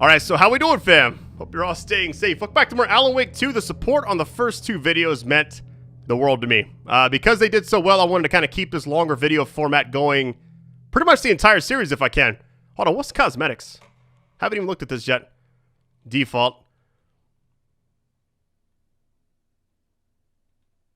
Alright, so how we doing, fam? Hope you're all staying safe. Look back to more Alan Wake 2. The support on the first 2 videos meant the world to me. Because they did so well, I wanted to kind of keep this longer video format going pretty much the entire series if I can. Hold on, what's the cosmetics? Haven't even looked at this yet. Default.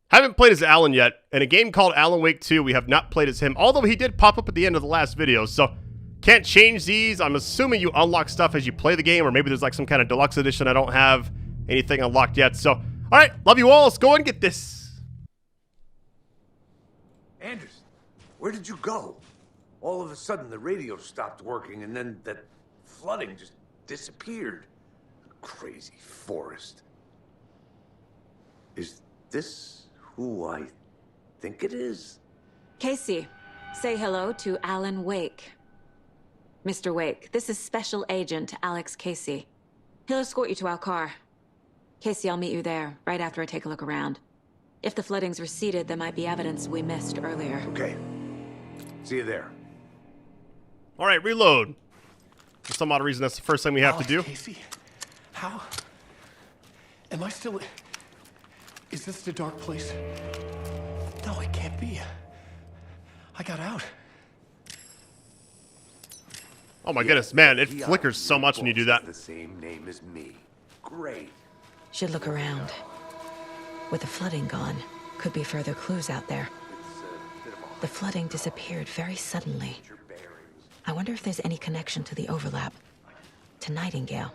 Haven't played as Alan yet. In a game called Alan Wake 2, we have not played as him, although he did pop up at the end of the last video, so can't change these. I'm assuming you unlock stuff as you play the game, or maybe there's like some kind of deluxe edition. I don't have anything unlocked yet, so alright, love you all. Let's go and get this. Anderson, where did you go? All of a sudden the radio stopped working and then that flooding just disappeared. Crazy forest. Is this who I think it is? Casey, say hello to Alan Wake. Mr. Wake, this is Special Agent Alex Casey. He'll escort you to our car. Casey, I'll meet you there, right after I take a look around. If the flooding's receded, there might be evidence we missed earlier. Okay. See you there. Alright, reload. For some odd reason, that's the first thing we have to do. Casey, how? Am I still... Is this the dark place? No, it can't be. I got out. Oh my goodness, man, it flickers so much when you do that. The same name as me. Great. Should look around. With the flooding gone, could be further clues out there. The flooding disappeared very suddenly. I wonder if there's any connection to the overlap. To Nightingale.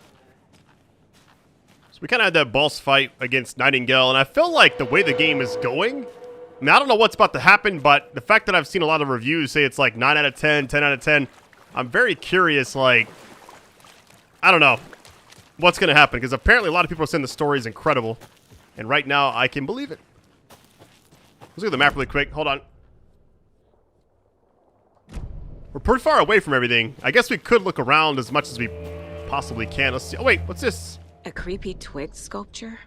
So we kind of had that boss fight against Nightingale, and I feel like the way the game is going, I mean, I don't know what's about to happen, but the fact that I've seen a lot of reviews say it's like 9 out of 10, 10 out of 10, I'm very curious, like, I don't know what's going to happen, because apparently a lot of people are saying the story is incredible, and right now I can believe it. Let's look at the map really quick. Hold on. We're pretty far away from everything. I guess we could look around as much as we possibly can. Let's see. Oh, wait, what's this? A creepy twig sculpture?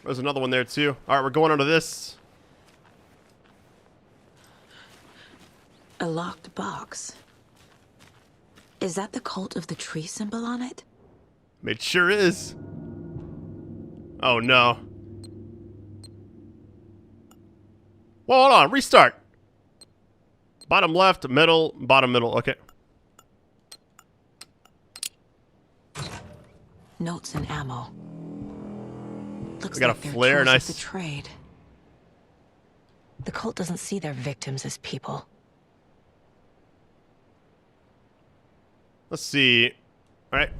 There's another one there, too. All right, we're going under this. A locked box. Is that the cult of the tree symbol on it? It sure is. Oh, no. Well, hold on. Restart. Bottom left, middle, bottom middle. Okay. Notes and ammo. Looks We got like a flare, they're tools nice. of the trade. The cult doesn't see their victims as people. Let's see. All right.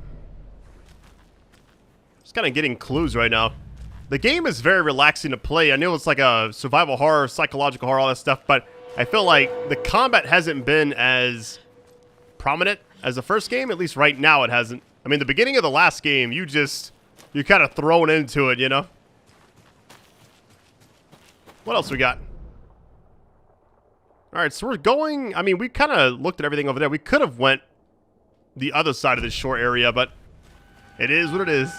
Just kind of getting clues right now. The game is very relaxing to play. I know it's like a survival horror, psychological horror, all that stuff, but I feel like the combat hasn't been as prominent as the first game. At least right now it hasn't. I mean, the beginning of the last game, you're kind of thrown into it, you know? What else we got? All right, so we're going... I mean, we kind of looked at everything over there. We could have went the other side of this shore area, but it is what it is.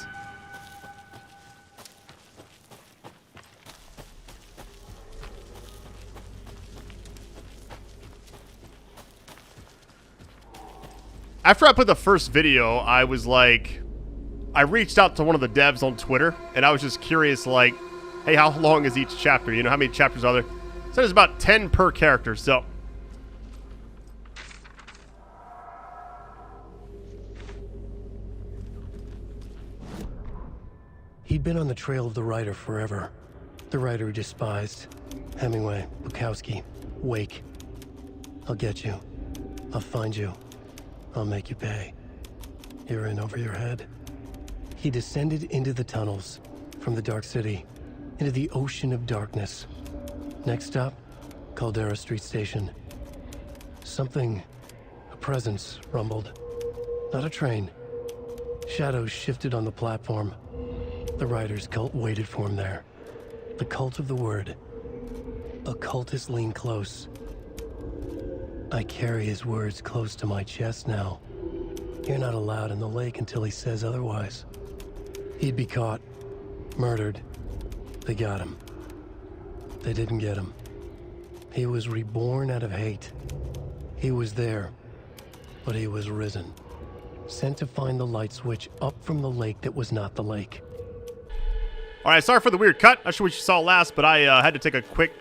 After I put the first video, I was like, I reached out to one of the devs on Twitter, and I was just curious, like, hey, how long is each chapter? You know, how many chapters are there? So there's about 10 per character, so. He'd been on the trail of the writer forever. The writer he despised. Hemingway, Bukowski, Wake. I'll get you. I'll find you. I'll make you pay. You're in over your head. He descended into the tunnels, from the Dark City, into the ocean of darkness. Next stop, Caldera Street Station. Something, a presence, rumbled. Not a train. Shadows shifted on the platform. The writer's cult waited for him there. The cult of the word. Occultists lean close. I carry his words close to my chest now. You're not allowed in the lake until he says otherwise. He'd be caught, murdered. They got him. They didn't get him. He was reborn out of hate. He was there, But he was risen, sent to find the light switch up from the lake that was not the lake. All right, sorry for the weird cut. Not sure what you saw last, but I had to take a quick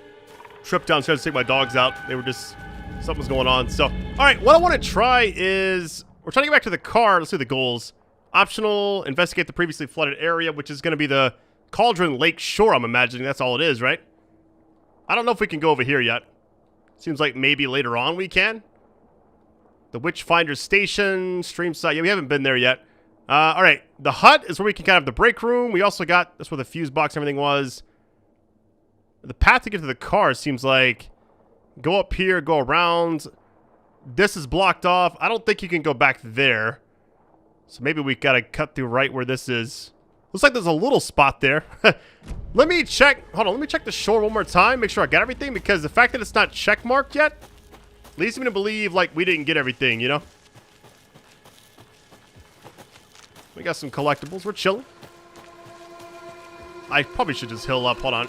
trip downstairs to take my dogs out. They were just, something was going on. So, all right, what I want to try is, we're trying to get back to the car. Let's see the goals. Optional, investigate the previously flooded area, which is going to be the Cauldron Lake Shore, I'm imagining. That's all it is, right? I don't know if we can go over here yet. Seems like maybe later on we can. The Witchfinder Station, stream site. Yeah, we haven't been there yet. All right, the hut is where we can kind of have the break room. We also got, that's where the fuse box and everything was. The path to get to the car seems like go up here, go around. This is blocked off. I don't think you can go back there. So maybe we got to cut through right where this is. Looks like there's a little spot there. Let me check. Hold on, let me check the shore one more time. Make sure I got everything, because the fact that it's not check marked yet leads me to believe like we didn't get everything, you know? We got some collectibles. We're chilling. I probably should just heal up. Hold on.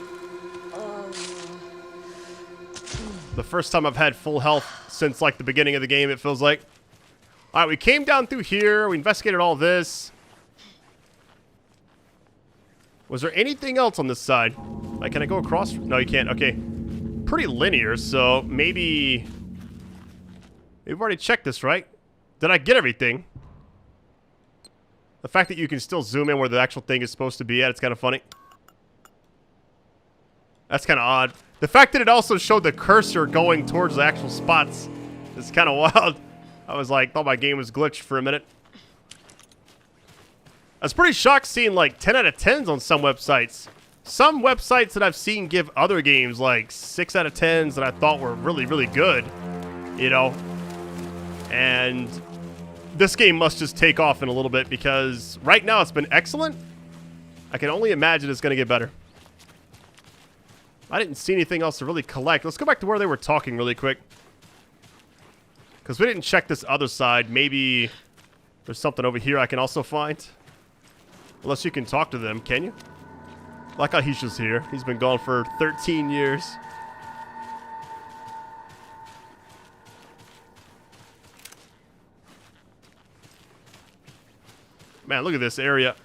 The first time I've had full health since like the beginning of the game, it feels like. All right, we came down through here. We investigated all this. Was there anything else on this side? Like, can I go across? No, you can't. Okay. Pretty linear, so maybe... We've already checked this, right? Did I get everything? The fact that you can still zoom in where the actual thing is supposed to be at, it's kind of funny. That's kind of odd. The fact that it also showed the cursor going towards the actual spots is kind of wild. I was like, thought my game was glitched for a minute. I was pretty shocked seeing like 10 out of 10s on some websites. Some websites that I've seen give other games like 6 out of 10s that I thought were really, really good. You know? And this game must just take off in a little bit, because right now it's been excellent. I can only imagine it's going to get better. I didn't see anything else to really collect. Let's go back to where they were talking really quick, because we didn't check this other side. Maybe there's something over here I can also find. Unless you can talk to them, can you? Like how he's just here. He's been gone for 13 years. Man, look at this area.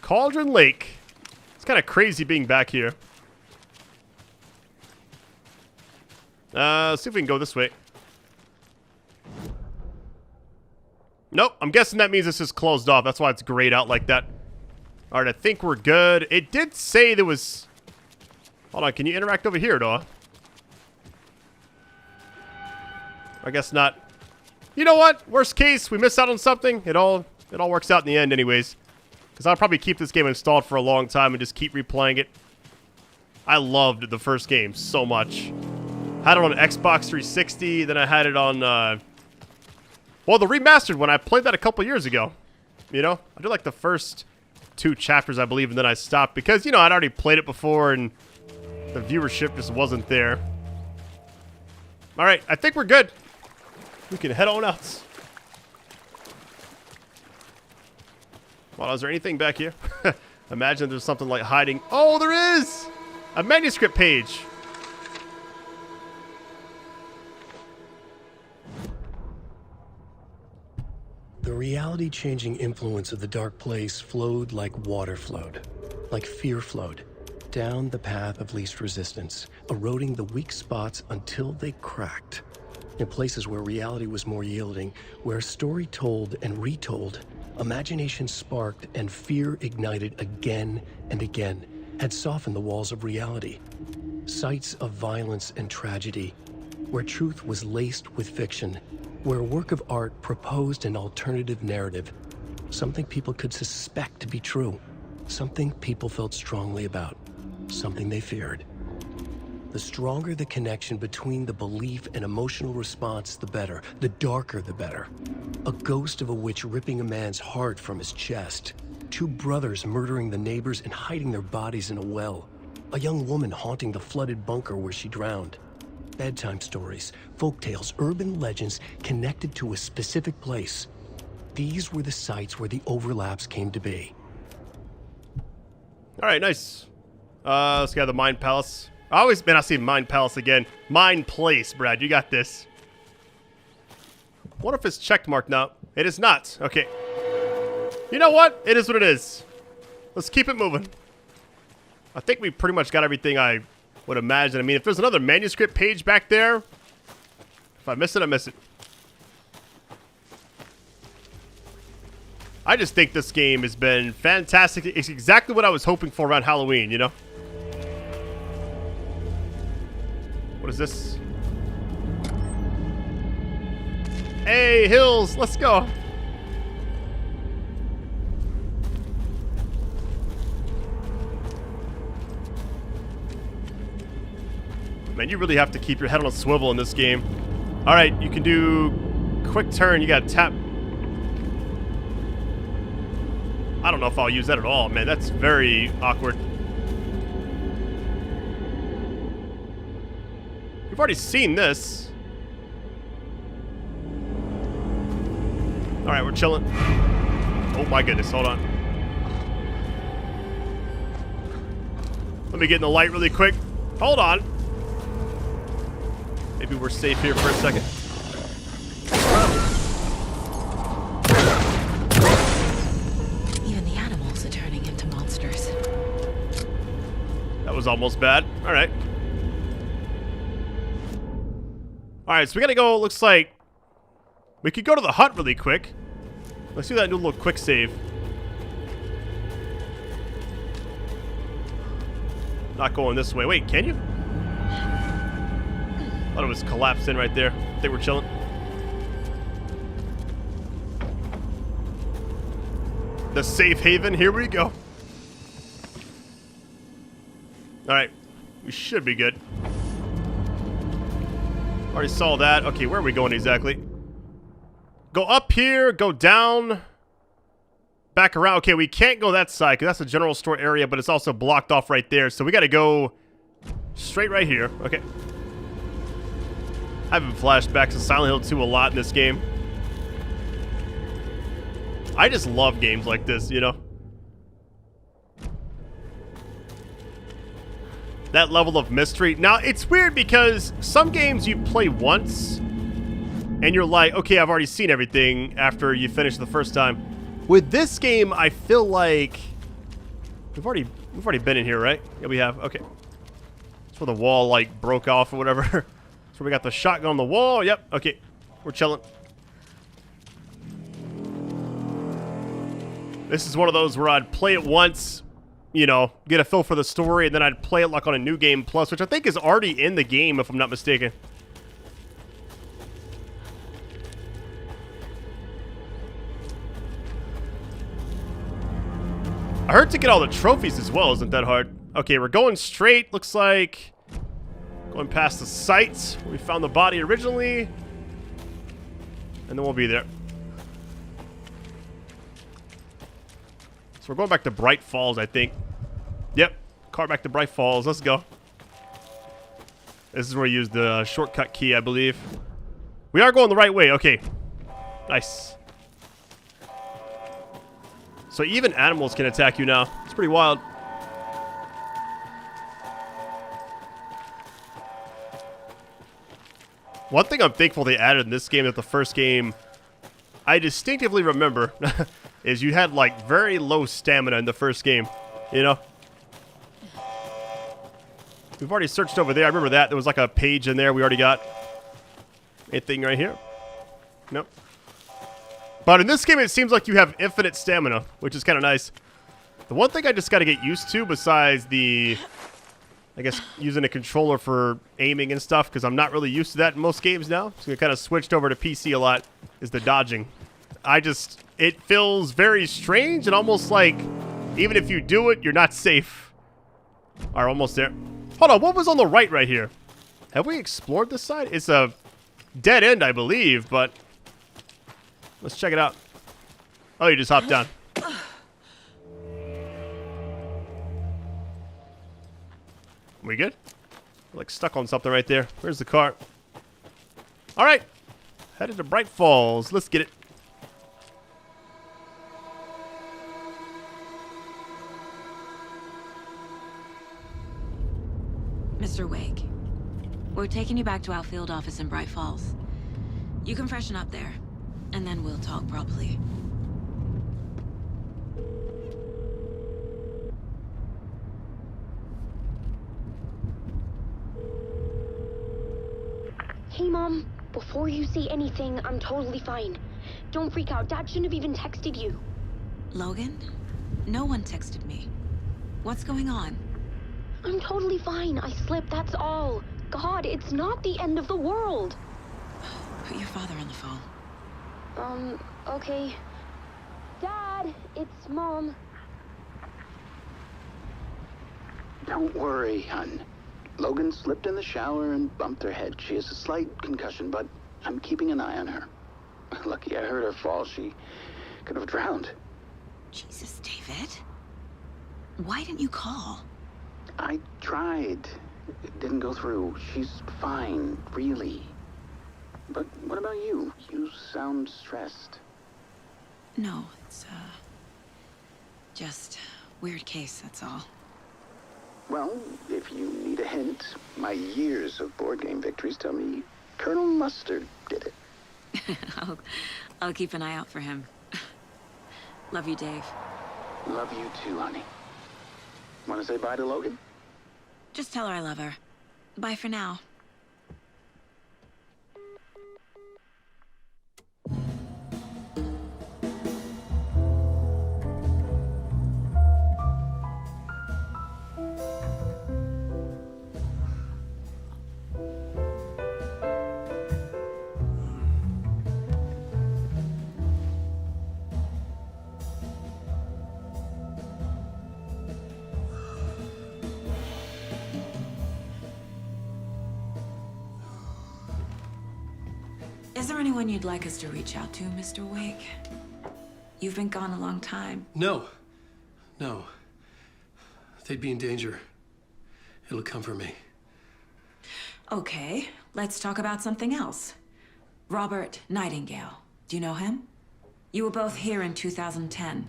Cauldron Lake. It's kind of crazy being back here. See if we can go this way. Nope, I'm guessing that means this is closed off. That's why it's grayed out like that. Alright, I think we're good. It did say there was... Hold on, can you interact over here, though? I guess not. You know what? Worst case, we miss out on something. It all works out in the end anyways. Because I'll probably keep this game installed for a long time and just keep replaying it. I loved the first game so much. Had it on Xbox 360, then I had it on... well, the remastered one, I played that a couple years ago. You know? I did like the first 2 chapters, I believe, and then I stopped. Because, you know, I'd already played it before and the viewership just wasn't there. Alright, I think we're good. We can head on out. Well, is there anything back here? Imagine there's something like hiding. Oh, there is! A manuscript page. The reality-changing influence of the dark place flowed like water flowed, like fear flowed, down the path of least resistance, eroding the weak spots until they cracked. In places where reality was more yielding, where story told and retold, imagination sparked and fear ignited again and again, had softened the walls of reality. Sites of violence and tragedy, where truth was laced with fiction, where a work of art proposed an alternative narrative, something people could suspect to be true, something people felt strongly about, something they feared. The stronger the connection between the belief and emotional response, the better. The darker, the better. A ghost of a witch ripping a man's heart from his chest. 2 brothers murdering the neighbors and hiding their bodies in a well. A young woman haunting the flooded bunker where she drowned. Bedtime stories, folktales, urban legends connected to a specific place. These were the sites where the overlaps came to be. All right, nice. Let's go to the Mind Palace. I see Mind Palace again. Mind Place, Brad. You got this. What if it's checked marked now? It is not. Okay. You know what? It is what it is. Let's keep it moving. I think we pretty much got everything I would imagine. I mean, if there's another manuscript page back there, if I miss it, I miss it. I just think this game has been fantastic. It's exactly what I was hoping for around Halloween, you know? What is this? Hey, Hills, let's go. Man, you really have to keep your head on a swivel in this game. All right, you can do quick turn. You got to tap. I don't know if I'll use that at all, man. That's very awkward. We've already seen this. All right, we're chilling. Oh my goodness, hold on. Let me get in the light really quick. Hold on. Maybe we're safe here for a second. Even the animals are turning into monsters. That was almost bad. All right. All right, so we gotta go. Looks like we could go to the hut really quick. Let's do that and do a little quick save. Not going this way. Wait, can you? Thought it was collapsing right there. I think we're chilling. The safe haven. Here we go. All right, we should be good. Already saw that. Okay, where are we going exactly? Go up here, go down, back around. Okay, we can't go that side because that's the general store area, but it's also blocked off right there. So we got to go straight right here. Okay. I've been flashed back to Silent Hill 2 a lot in this game. I just love games like this, you know? That level of mystery. Now, it's weird because some games you play once and you're like, okay, I've already seen everything after you finish the first time. With this game, I feel like we've already been in here, right? Yeah, we have. Okay. That's where the wall like broke off or whatever. That's where we got the shotgun on the wall. Yep. Okay. We're chilling. This is one of those where I'd play it once, you know, get a feel for the story, and then I'd play it like on a new game plus, which I think is already in the game if I'm not mistaken. I heard to get all the trophies as well isn't that hard. Okay, we're going straight. Looks like going past the site where we found the body originally. And then we'll be there. So we're going back to Bright Falls, I think. Yep, car back to Bright Falls. Let's go. This is where we use the shortcut key, I believe. We are going the right way. Okay. Nice. So even animals can attack you now. It's pretty wild. One thing I'm thankful they added in this game that the first game I distinctively remember is you had like very low stamina in the first game, you know? We've already searched over there. I remember that. There was like a page in there we already got. Anything right here? Nope. But in this game, it seems like you have infinite stamina, which is kind of nice. The one thing I just got to get used to, besides the, I guess, using a controller for aiming and stuff, because I'm not really used to that in most games now. So I kind of switched over to PC a lot, is the dodging. It feels very strange and almost like, even if you do it, you're not safe. All right, almost there. Hold on, what was on the right here? Have we explored this side? It's a dead end, I believe, but let's check it out. Oh, you just hopped down. We good? We're like stuck on something right there. Where's the car? All right. Headed to Bright Falls. Let's get it. Mr. Wake, we're taking you back to our field office in Bright Falls. You can freshen up there. and then we'll talk properly. Hey, Mom. Before you say anything, I'm totally fine. Don't freak out. Dad shouldn't have even texted you. Logan? No one texted me. What's going on? I'm totally fine. I slipped, that's all. God, it's not the end of the world. Put your father on the phone. Okay. Dad, it's Mom. Don't worry, hon. Logan slipped in the shower and bumped her head. She has a slight concussion, but I'm keeping an eye on her. Lucky I heard her fall. She could have drowned. Jesus, David. Why didn't you call? I tried. It didn't go through. She's fine, really. But what about you? You sound stressed. No, it's, just weird case, that's all. Well, if you need a hint, my years of board game victories tell me Colonel Mustard did it. I'll keep an eye out for him. Love you, Dave. Love you too, honey. Want to say bye to Logan? Just tell her I love her. Bye for now. Is there anyone you'd like us to reach out to, Mr. Wake? You've been gone a long time. No. No. They'd be in danger. It'll come for me. Okay, let's talk about something else. Robert Nightingale. Do you know him? You were both here in 2010.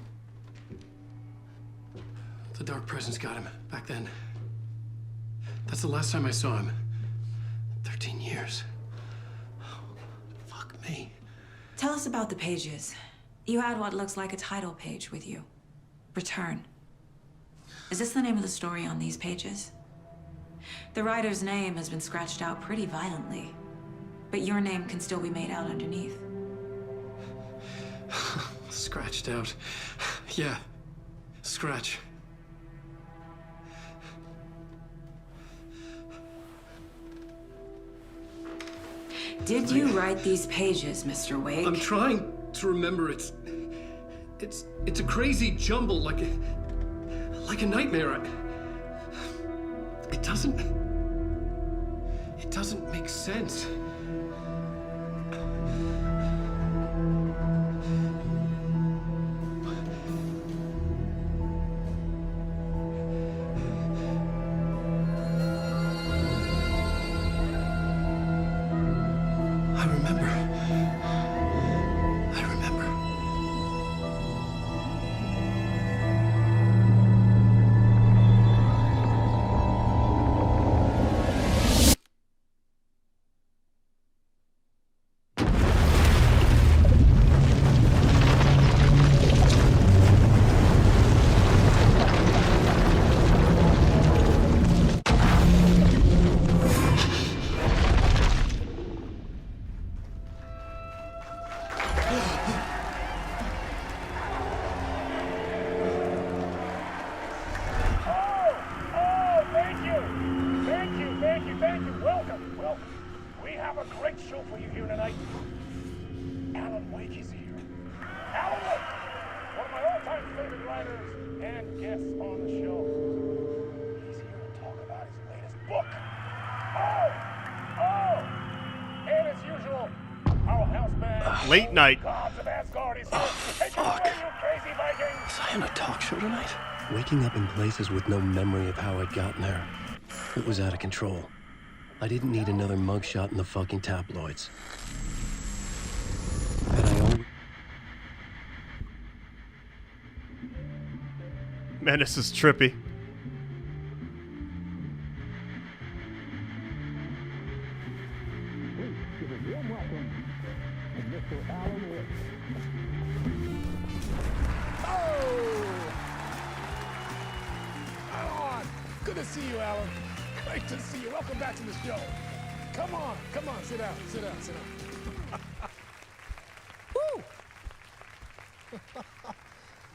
The Dark Presence got him back then. That's the last time I saw him. 13 years. Fuck me. Tell us about the pages. You had what looks like a title page with you. Return. Is this the name of the story on these pages? The writer's name has been scratched out pretty violently, but your name can still be made out underneath. Scratched out. Yeah. Scratch. Did you write these pages, Mr. Wake? I'm trying to remember. It's a crazy jumble, like a nightmare. It doesn't make sense. I remember. Late night. Fuck. Was I on a talk show tonight? Waking up in places with no memory of how I'd gotten there. It was out of control. I didn't need another mugshot in the fucking tabloids. Had I only... Man, this is trippy. Good to see you, Alan. Great to see you. Welcome back to the show. Come on, sit down. Woo!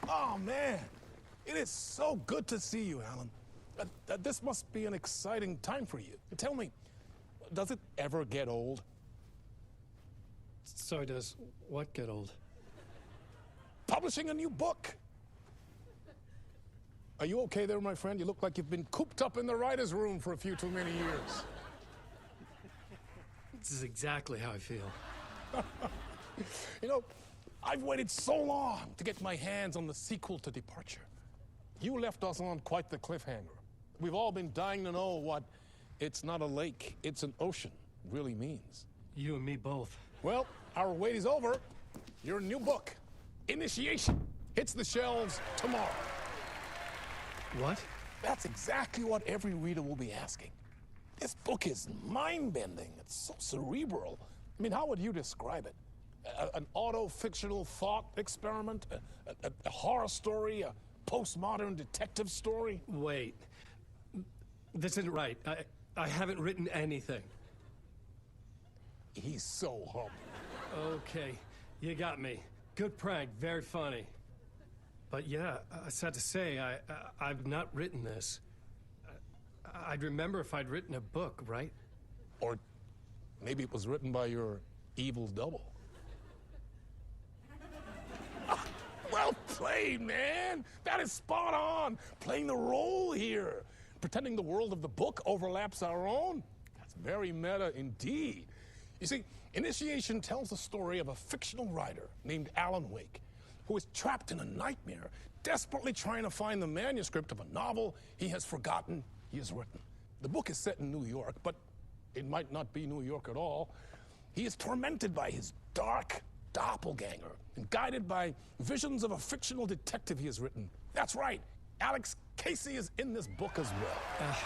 Oh, man. It is so good to see you, Alan. This must be an exciting time for you. Tell me, does it ever get old? Sorry, does what get old? Publishing a new book. Are you okay there, my friend? You look like you've been cooped up in the writer's room for a few too many years. This is exactly how I feel. You know, I've waited so long to get my hands on the sequel to Departure. You left us on quite the cliffhanger. We've all been dying to know what "it's not a lake, it's an ocean" really means. You and me both. Well, our wait is over. Your new book, Initiation, hits the shelves tomorrow. What? That's exactly what every reader will be asking. This book is mind-bending. It's so cerebral. I mean, how would you describe it? An auto-fictional thought experiment? A horror story? A postmodern detective story? Wait. This isn't right. I haven't written anything. He's so humble. Okay, you got me. Good prank, very funny. But yeah, sad to say, I've not written this. I'd remember if I'd written a book, right? Or maybe it was written by your evil double. Well played, man. That is spot on. Playing the role here. Pretending the world of the book overlaps our own. That's very meta indeed. You see, Initiation tells the story of a fictional writer named Alan Wake, who is trapped in a nightmare, desperately trying to find the manuscript of a novel he has forgotten he has written. The book is set in New York, but it might not be New York at all. He is tormented by his dark doppelganger and guided by visions of a fictional detective he has written. That's right, Alex Casey is in this book as well.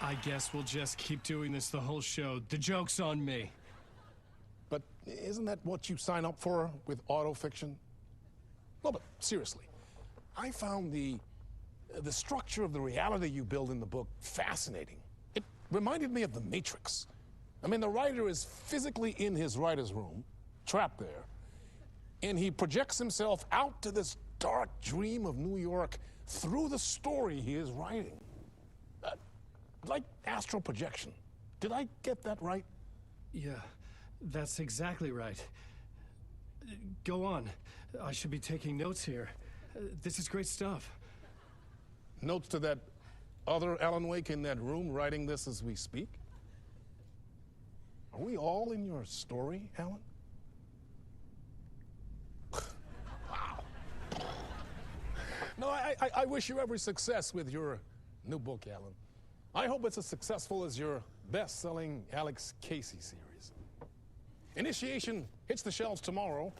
I guess we'll just keep doing this the whole show. The joke's on me. But isn't that what you sign up for with autofiction? No, but seriously, I found the structure of the reality you build in the book fascinating. It reminded me of The Matrix. I mean, the writer is physically in his writer's room, trapped there, and he projects himself out to this dark dream of New York through the story he is writing. Like astral projection. Did I get that right? Yeah, that's exactly right. Go on. I should be taking notes here. This is great stuff. Notes to that other Alan Wake in that room writing this as we speak? Are we all in your story, Alan? Wow. No, I wish you every success with your new book, Alan. I hope it's as successful as your best-selling Alex Casey series. Initiation hits the shelves tomorrow.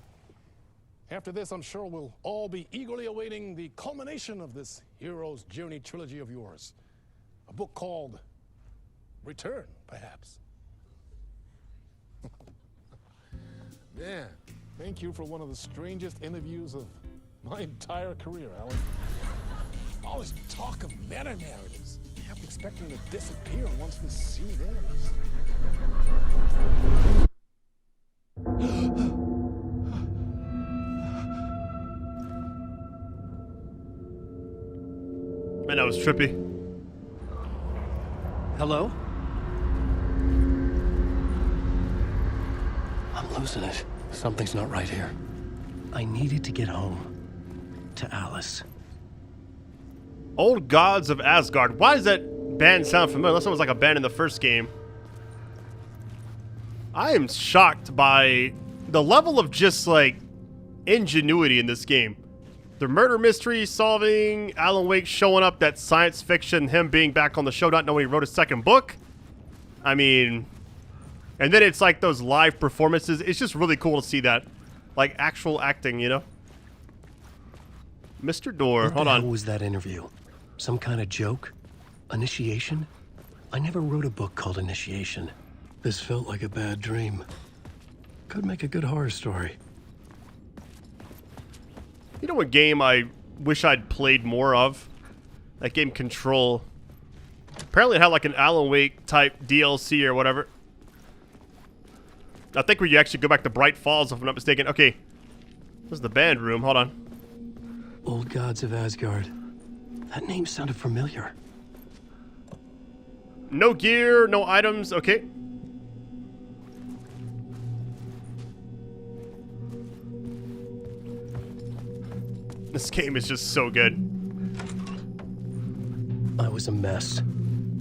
After this, I'm sure we'll all be eagerly awaiting the culmination of this hero's journey trilogy of yours. A book called Return, perhaps. Man, thank you for one of the strangest interviews of my entire career, Alan. All this talk of meta-narratives. I kept expecting to disappear once the scene ends. Man, that was trippy. Hello? I'm losing it. Something's not right here. I needed to get home. To Alice. Old Gods of Asgard. Why does that band sound familiar? Unless it was like a band in the first game. I am shocked by the level of just like ingenuity in this game. The murder mystery solving, Alan Wake showing up, that science fiction, him being back on the show, not knowing he wrote a second book. I mean, and then it's like those live performances. It's just really cool to see that. Like actual acting, you know? Mr. Door, hold on. What was that interview? Some kind of joke? Initiation? I never wrote a book called Initiation. This felt like a bad dream. Could make a good horror story. You know what game I wish I'd played more of? That game Control. Apparently it had like an Alan Wake type DLC or whatever. I think where you actually go back to Bright Falls, if I'm not mistaken. Okay. This is the band room. Hold on. Old Gods of Asgard. That name sounded familiar. No gear, no items. Okay. This game is just so good. I was a mess.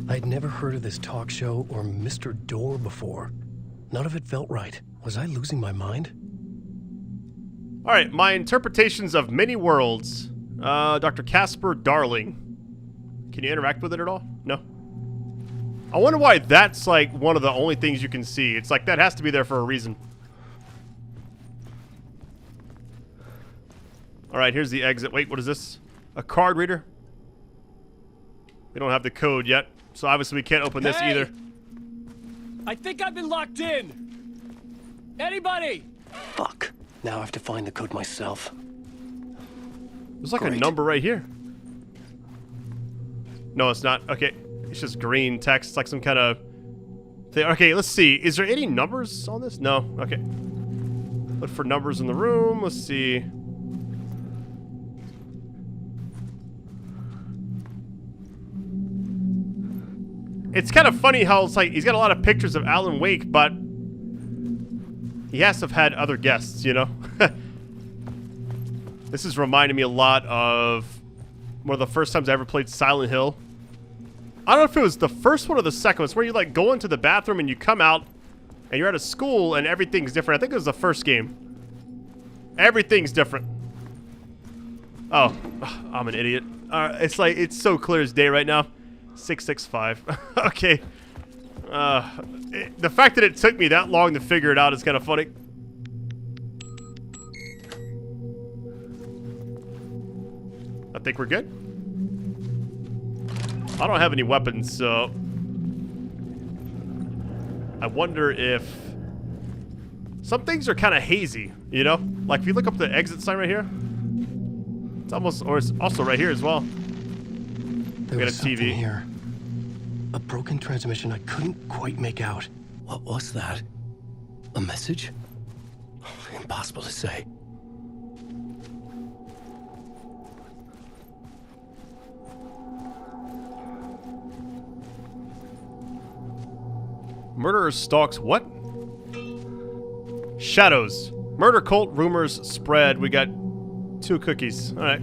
I'd never heard of this talk show or Mr. Door before. None of it felt right. Was I losing my mind? All right, my interpretations of many worlds. Dr. Casper Darling. Can you interact with it at all? No. I wonder why that's like one of the only things you can see. It's like that has to be there for a reason. All right, here's the exit. Wait, what is this? A card reader? We don't have the code yet, so obviously we can't open this either. I think I've been locked in. Anybody? Fuck. Now I have to find the code myself. There's like Great. a number right here. No, it's not. Okay, it's just green text. It's like some kind of thing. Okay, let's see. Is there any numbers on this? No. Okay. Look for numbers in the room. Let's see. It's kind of funny how it's like he's got a lot of pictures of Alan Wake, but he has to have had other guests, you know? This is reminding me a lot of one of the first times I ever played Silent Hill. I don't know if it was the first one or the second one. It's where you like go into the bathroom and you come out and you're at a school and everything's different. I think it was the first game. Everything's different. Oh, I'm an idiot. It's like, it's so clear as day right now. 665. Okay. The fact that it took me that long to figure it out is kind of funny. I think we're good. I don't have any weapons, so I wonder if some things are kind of hazy, you know? Like if you look up the exit sign right here, it's almost, or it's also right here as well. There We got was a TV. something here. A broken transmission I couldn't quite make out. What was that? A message? Impossible to say. Murderer stalks what? Shadows. Murder cult rumors spread. We got 2 cookies. All right.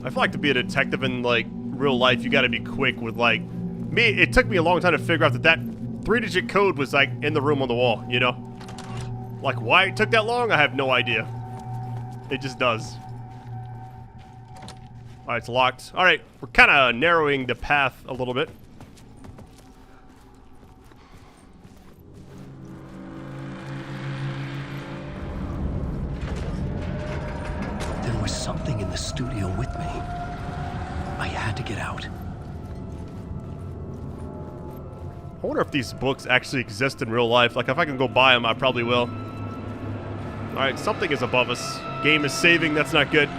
I feel like to be a detective in like real life, you got to be quick with like me. It took me a long time to figure out that that 3-digit code was like in the room on the wall, you know? Like why it took that long, I have no idea. It just does. All right, it's locked. All right, we're kind of narrowing the path a little bit. There was something in the studio with me. I had to get out. I wonder if these books actually exist in real life. Like, if I can go buy them, I probably will. All right, something is above us. Game is saving. That's not good.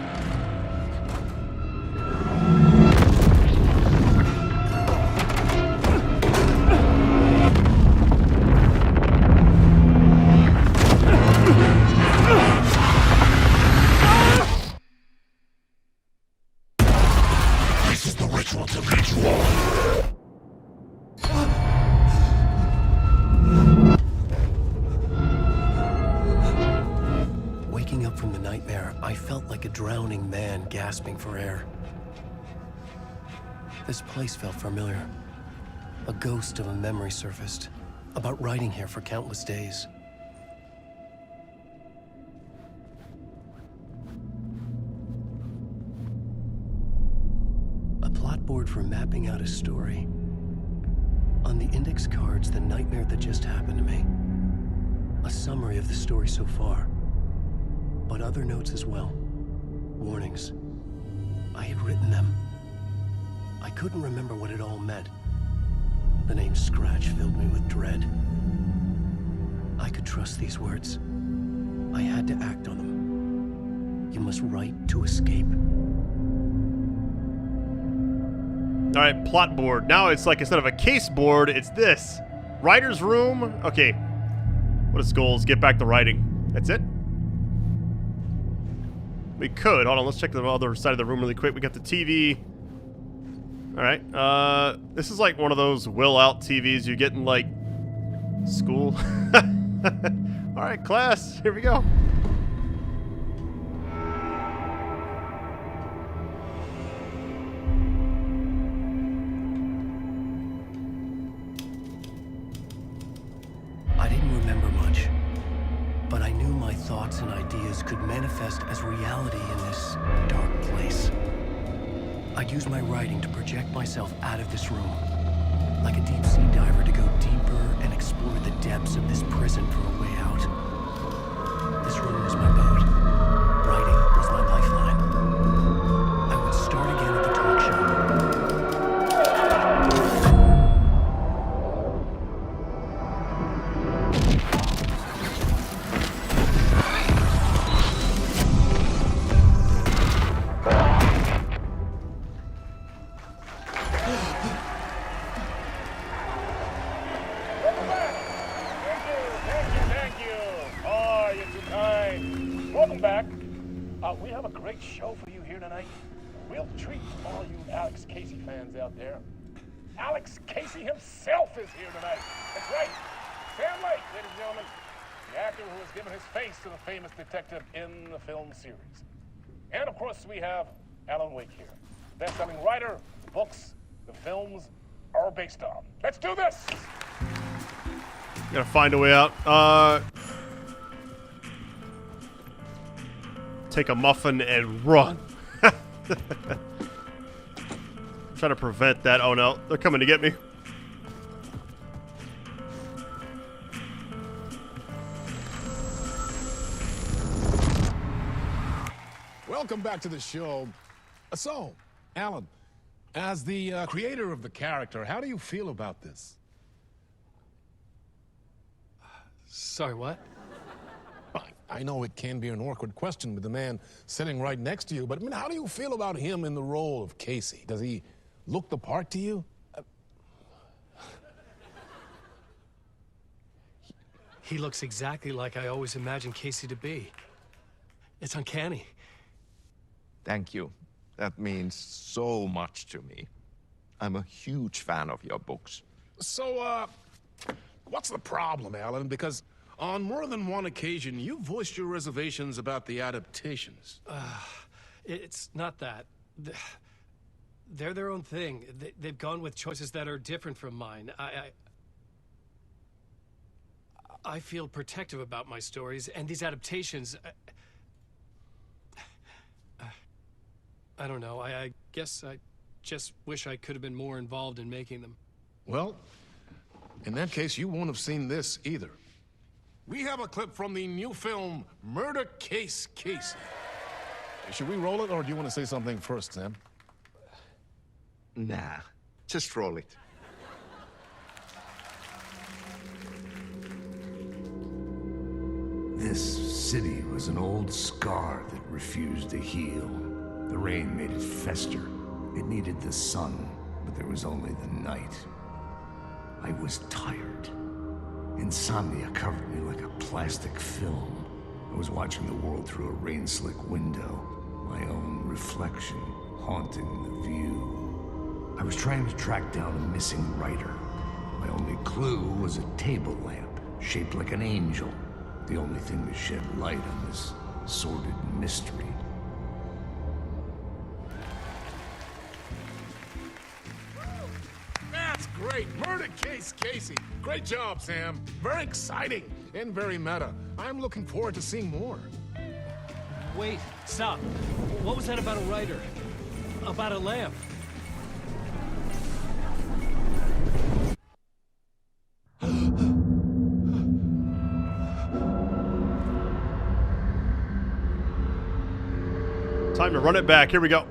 This is the ritual to lead you all. Waking up from the nightmare, I felt like a drowning man gasping for air. This place felt familiar. A ghost of a memory surfaced, about riding here for countless days. A plot board for mapping out a story. On the index cards, the nightmare that just happened to me. A summary of the story so far. But other notes as well. Warnings. I had written them. I couldn't remember what it all meant. The name Scratch filled me with dread. I could trust these words. I had to act on them. You must write to escape. All right, plot board. Now it's like instead of a case board, it's this. Writer's room. Okay. What is goals? Get back to writing. That's it? We could. Hold on, let's check the other side of the room really quick. We got the TV. All right. This is like one of those will out TVs you get in like school. All right, class. Here we go. I didn't remember much, but I knew my thoughts and ideas could manifest as reality in this dark place. I'd use my writing to project myself out of this room, like a deep sea diver to go deeper and explore the depths of this prison for a way out. This room was my boat. Writing was my lifeline. I would start again at the talk show. We have a great show for you here tonight. Real treat for all you Alex Casey fans out there. Alex Casey himself is here tonight. That's right. Sam Lake, ladies and gentlemen. The actor who has given his face to the famous detective in the film series. And of course, we have Alan Wake here. Best-selling writer, the books, the films are based on. Let's do this! Gotta find a way out. Take a muffin and run. Try to prevent that. Oh no, they're coming to get me. Welcome back to the show. So, Alan, as the creator of the character, how do you feel about this? Sorry, what? I know it can be an awkward question with the man sitting right next to you, but I mean, how do you feel about him in the role of Casey? Does he look the part to you? He looks exactly like I always imagined Casey to be. It's uncanny. Thank you. That means so much to me. I'm a huge fan of your books. So, what's the problem, Alan? Because on more than one occasion, you voiced your reservations about the adaptations. It's not that. They're their own thing. They've gone with choices that are different from mine. I feel protective about my stories, and these adaptations... I don't know. I guess I just wish I could have been more involved in making them. Well, in that case, you won't have seen this either. We have a clip from the new film, Murder Case Casey. Should we roll it, or do you want to say something first, Sam? Nah, just roll it. This city was an old scar that refused to heal. The rain made it fester. It needed the sun, but there was only the night. I was tired. Insomnia covered me like a plastic film. I was watching the world through a rain-slick window, my own reflection haunting the view. I was trying to track down a missing writer. My only clue was a table lamp shaped like an angel, the only thing to shed light on this sordid mystery. That's great! Murder Case Casey! Great job, Sam. Very exciting and very meta. I'm looking forward to seeing more. Wait, stop. What was that about a writer? About a lamp? Time to run it back. Here we go.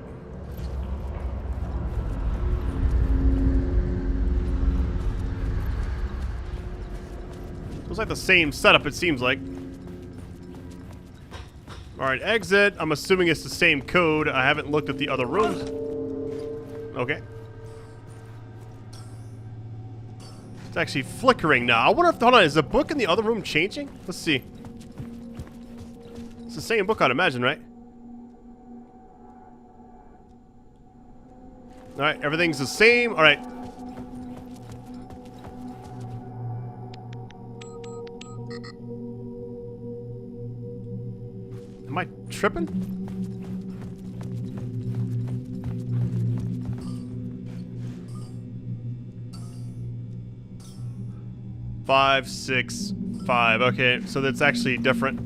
Looks like the same setup, it seems like. Alright, exit. I'm assuming it's the same code. I haven't looked at the other rooms. Okay. It's actually flickering now. I wonder if, hold on, is the book in the other room changing? Let's see. It's the same book, I'd imagine, right? Alright, everything's the same. Alright. Am I tripping? Five, 6, 5. Okay, so that's actually different.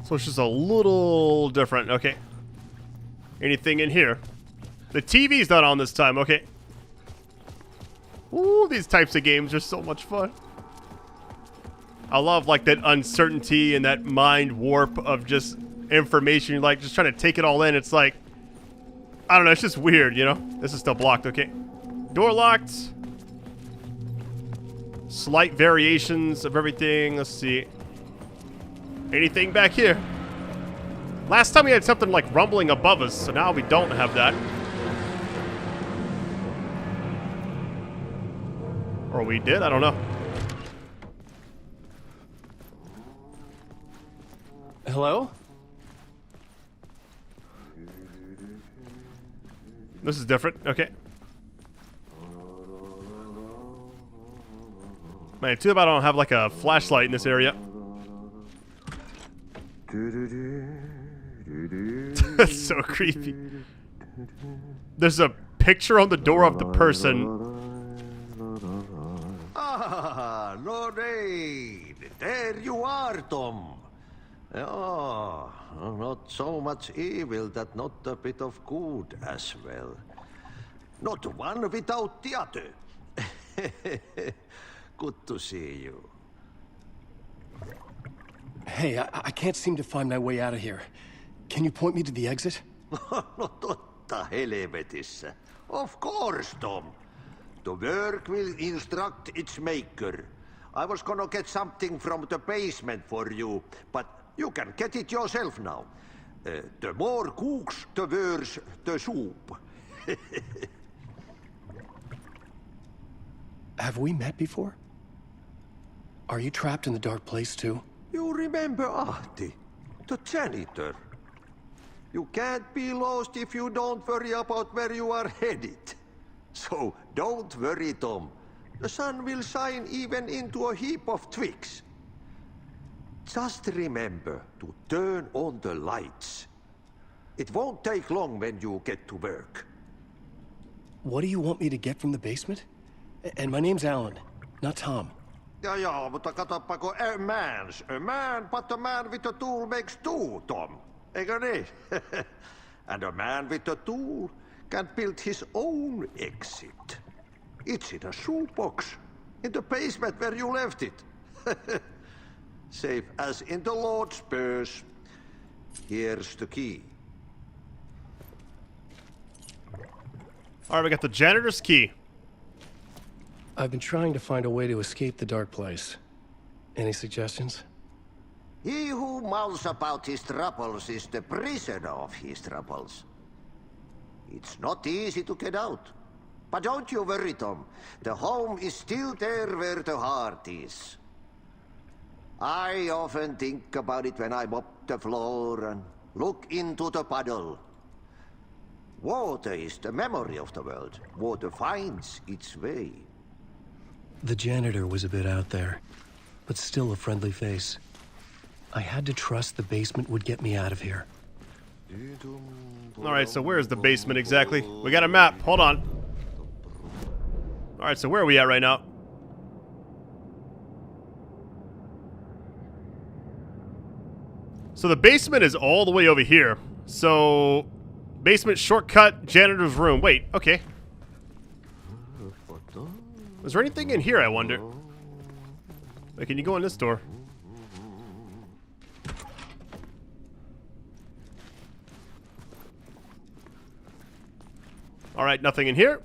So it's just a little different. Okay. Anything in here? The TV's not on this time. Okay. Ooh, these types of games are so much fun. I love like that uncertainty and that mind warp of just information. You're like just trying to take it all in. It's like, I don't know, it's just weird, you know? This is still blocked, okay. Door locked. Slight variations of everything. Let's see. Anything back here? Last time we had something like rumbling above us, so now we don't have that. Or we did, I don't know. Hello? This is different, okay. Man, too bad I don't have like a flashlight in this area. That's so creepy. There's a picture on the door of the person. Ah, Lorraine! There you are, Tom. Oh, not so much evil that not a bit of good as well. Not one without the other. Good to see you. Hey, I can't seem to find my way out of here. Can you point me to the exit? No totta helvetissä. Of course, Tom. The work will instruct its maker. I was gonna get something from the basement for you, but you can get it yourself now. The more cooks, the worse the soup. Have we met before? Are you trapped in the dark place too? You remember Ahti, the janitor. You can't be lost if you don't worry about where you are headed. So don't worry, Tom. The sun will shine even into a heap of twigs. Just remember to turn on the lights. It won't take long when you get to work. What do you want me to get from the basement? And my name's Alan, not Tom. Ja, mutta katoppa, kun a man, but a man with a tool makes two, Tom. Eikö niin? And a man with a tool can build his own exit. It's in a shoebox, in the basement where you left it. Safe as in the Lord's purse. Here's the key. Alright, we got the janitor's key. I've been trying to find a way to escape the dark place. Any suggestions? He who mouths about his troubles is the prisoner of his troubles. It's not easy to get out. But don't you worry, Tom. The home is still there where the heart is. I often think about it when I mop the floor and look into the puddle. Water is the memory of the world. Water finds its way. The janitor was a bit out there, but still a friendly face. I had to trust the basement would get me out of here. Alright, so where's the basement exactly? We got a map. Hold on. Alright, so where are we at right now? So the basement is all the way over here. So, basement shortcut, janitor's room. Wait, okay. Is there anything in here, I wonder? Wait, can you go in this door? All right, nothing in here.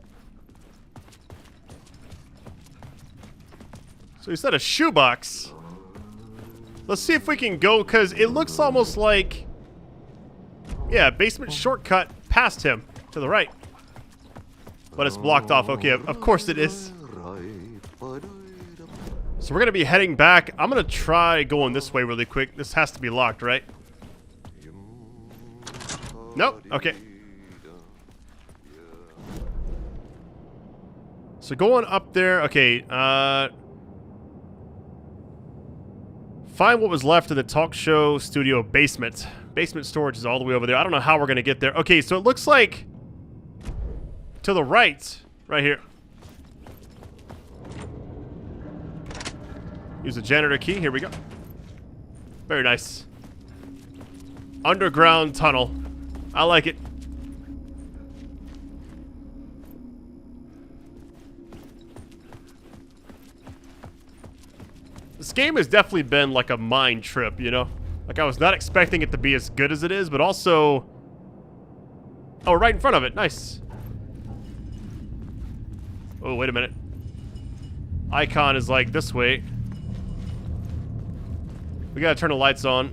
So he said a shoebox. Let's see if we can go, because it looks almost like... Yeah, basement shortcut past him to the right. But it's blocked off. Okay, of course it is. So we're going to be heading back. I'm going to try going this way really quick. This has to be locked, right? Nope. Okay. So going up there. Okay. Find what was left in the talk show studio basement. Basement storage is all the way over there. I don't know how we're going to get there. Okay, so it looks like to the right here. Use the janitor key. Here we go. Very nice. Underground tunnel. I like it. This game has definitely been like a mind trip, you know? Like, I was not expecting it to be as good as it is, but also... Oh, right in front of it. Nice. Oh, wait a minute. Icon is like this way. We gotta turn the lights on.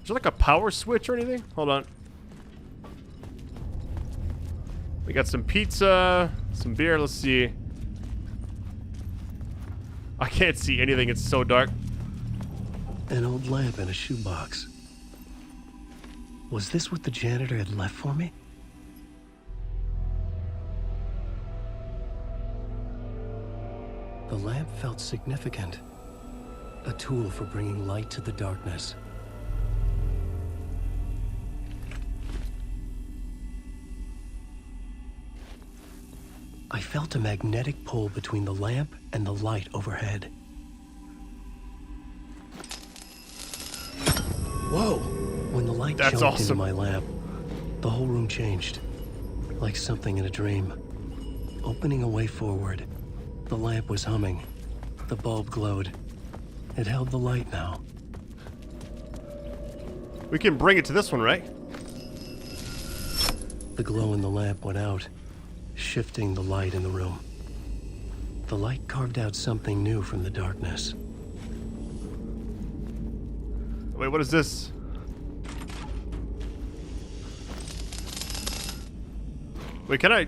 Is there like a power switch or anything? Hold on. We got some pizza, some beer. Let's see. I can't see anything. It's so dark. An old lamp in a shoebox. Was this what the janitor had left for me? The lamp felt significant. A tool for bringing light to the darkness. I felt a magnetic pull between the lamp and the light overhead. Whoa! When the light That's jumped awesome. into my lamp, the whole room changed. Like something in a dream. Opening a way forward. The lamp was humming. The bulb glowed. It held the light now. We can bring it to this one, right? The glow in the lamp went out, shifting the light in the room. The light carved out something new from the darkness. Wait, what is this? Wait, can I...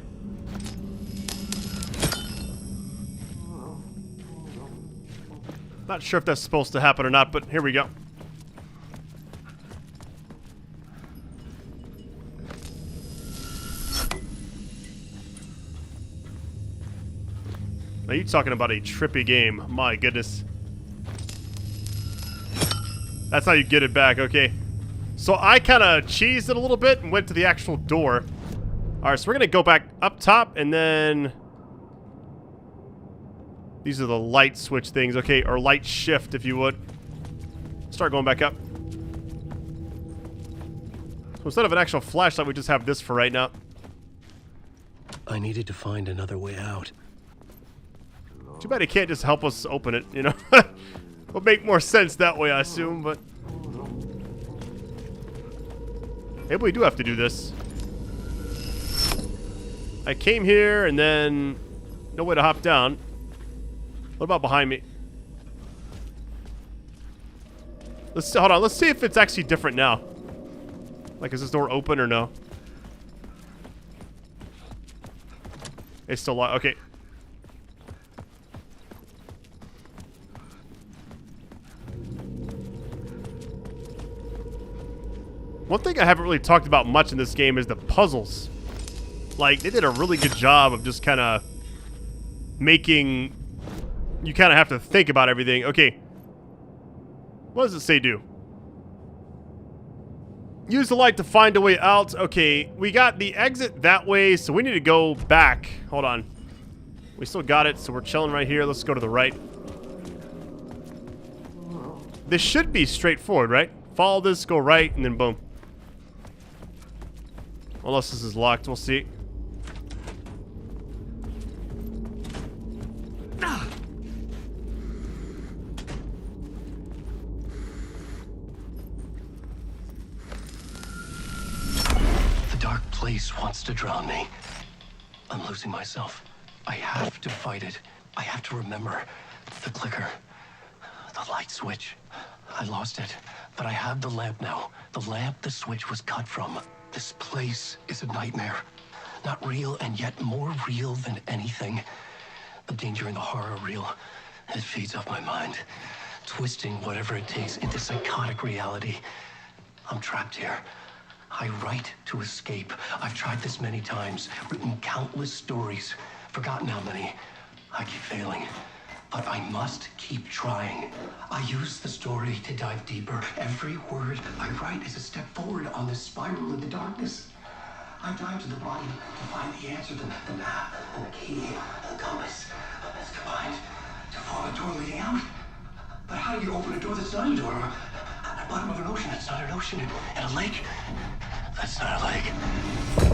Not sure if that's supposed to happen or not, but here we go. Now you're talking about a trippy game. My goodness. That's how you get it back, okay. So I kind of cheesed it a little bit and went to the actual door. Alright, so we're going to go back up top and then... These are the light switch things, okay, or light shift, if you would. Start going back up. So instead of an actual flashlight, we just have this for right now. I needed to find another way out. Too bad he can't just help us open it, you know? Would make more sense that way, I assume, but... Maybe we do have to do this. I came here, and then... No way to hop down. What about behind me? Let's hold on. Let's see if it's actually different now. Like, is this door open or no? It's still locked. Okay. One thing I haven't really talked about much in this game is the puzzles. Like, they did a really good job of just kind of making... You kind of have to think about everything. Okay. What does it say do? Use the light to find a way out. Okay, we got the exit that way, so we need to go back. Hold on. We still got it, so we're chilling right here. Let's go to the right. This should be straightforward, right? Follow this, go right, and then boom. Unless this is locked, we'll see. place wants to drown me. I'm losing myself. I have to fight it. I have to remember the clicker, the light switch. I lost it, but I have the lamp now. The lamp the switch was cut from. This place is a nightmare. Not real, and yet more real than anything. The danger and the horror real. It feeds off my mind, twisting whatever it takes into psychotic reality. I'm trapped here. I write to escape. I've tried this many times, written countless stories, forgotten how many. I keep failing, but I must keep trying. I use the story to dive deeper. Every word I write is a step forward on this spiral in the darkness. I dive to the bottom to find the answer, the map, and the key, and the compass. It's combined to form a door leading out. But how do you open a door that's not a door? At the bottom of an ocean that's not an ocean. And a lake that's not a lake.